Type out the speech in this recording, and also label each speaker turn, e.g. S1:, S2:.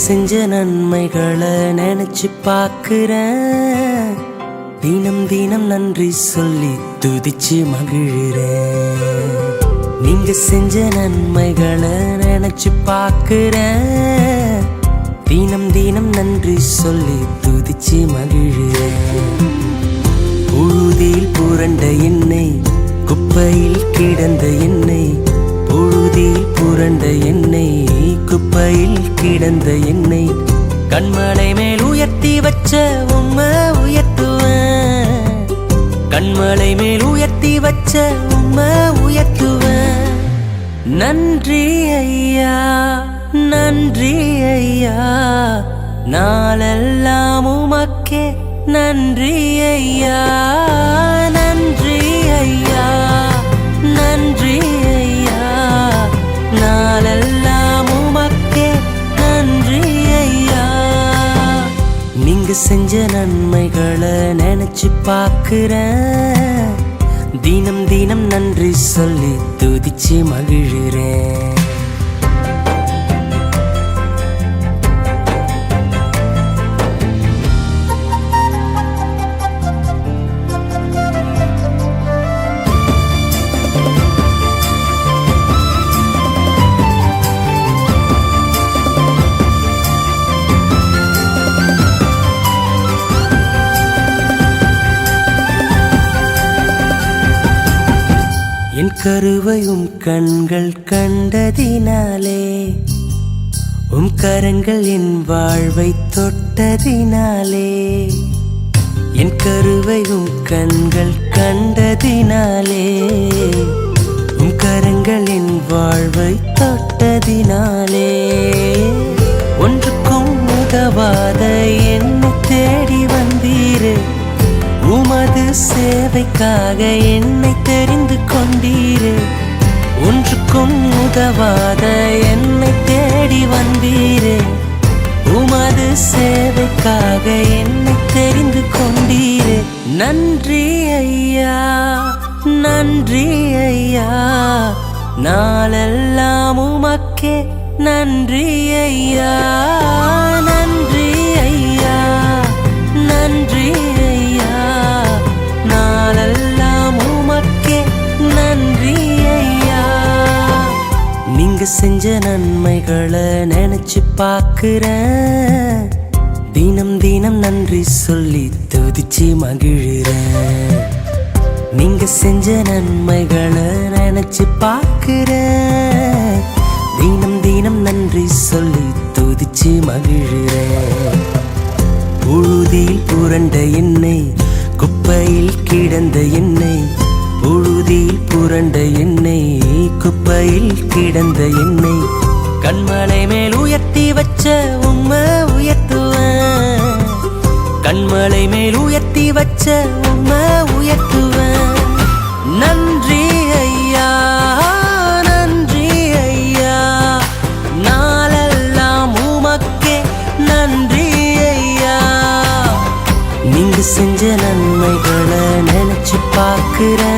S1: செஞ்ச நன்மைகளை நினைச்சு பார்க்கிறேன். தினம் தினம் நன்றி சொல்லி துதிச்சு மகிழ்கிறேன். நீங்க செஞ்ச நன்மைகளை நினைச்சு பார்க்கிறேன். தினம் தினம் நன்றி சொல்லி துதிச்சு மகிழ்கிறேன். புழுதியில் புரண்ட என்னை, குப்பையில் கிடந்த என்னை, புழுதியில் புரண்ட என்னை, குப்பையில் கிடந்த என்னை கண்மலை மேல் உயர்த்தி வச்ச உம்மை உயர்த்துவேன். கண்மலை மேல் உயர்த்தி வச்ச உம்மை உயர்த்துவேன். நன்றி ஐயா, நன்றி ஐயா, நாளெல்லாம் உமக்கே நன்றி ஐயா. நன்றி ஐயா, நன்றி ஐயா, நாளெல்லாம் உமக்கே நன்றி ஐயா. நீங்க செஞ்ச நன்மைகளை நினைச்சு பார்க்கிறேன். தினம் தினம் நன்றி சொல்லி துதிச்சு மகிழ்கிறேன். என் கருவையும் கண்கள் கண்டதினாலே, உம் கரங்கள் என் வாழ்வை தொட்டதினாலே, என் கருவையும் கண்கள் கண்டதினாலே, உம் கரங்கள் என் வாழ்வை தொட்டதினாலே, ஒன்றுக்கும் உதவாத என்னை தேடி வந்தீரே. உமது சேவைக்காக என்னை தெரிந்து கொண்டீரே. ஒன்றுக்கும் உதவாத என்னை தேடி வந்தீரே. உமது சேவைக்காக என்னை தெரிந்து கொண்டீரே. நன்றி ஐயா, நன்றி ஐயா, நாளெல்லாம் உமக்கே நன்றி ஐயா. நன்றி ஐயா, நன்றி ஐயா, நாளெல்லாம் உமக்கே நன்றி ஐயா. நீங்க செஞ்ச நன்மைகளை நினைச்சு பார்க்கிறேன். தினம் தினம் நன்றி சொல்லி துதிச்சு மகிழ்கிறேன். நீங்க செஞ்ச நன்மைகளை நினைச்சு பார்க்கிறேன். தினம் தினம் நன்றி சொல்லி துதிச்சு மகிழ்கிறேன். புழுதியில் புரண்ட என்னை, குப்பையில் கிடந்த என்னை, புழுதியில் புரண்ட என்னை, குப்பையில் கிடந்த என்னை கண்மலை மேல் உயர்த்தி வச்ச உம்மை உயர்த்துவேன். கண்மலை மேல் உயர்த்தி வச்ச உம்மை உயர்த்துவேன். நன்றி ஐயா, நன்றி ஐயா, நாளெல்லாம் உமக்கே நன்றி ஐயா. நீங்க செஞ்ச நன்மைகளை நினைச்சு பார்க்கிறேன்.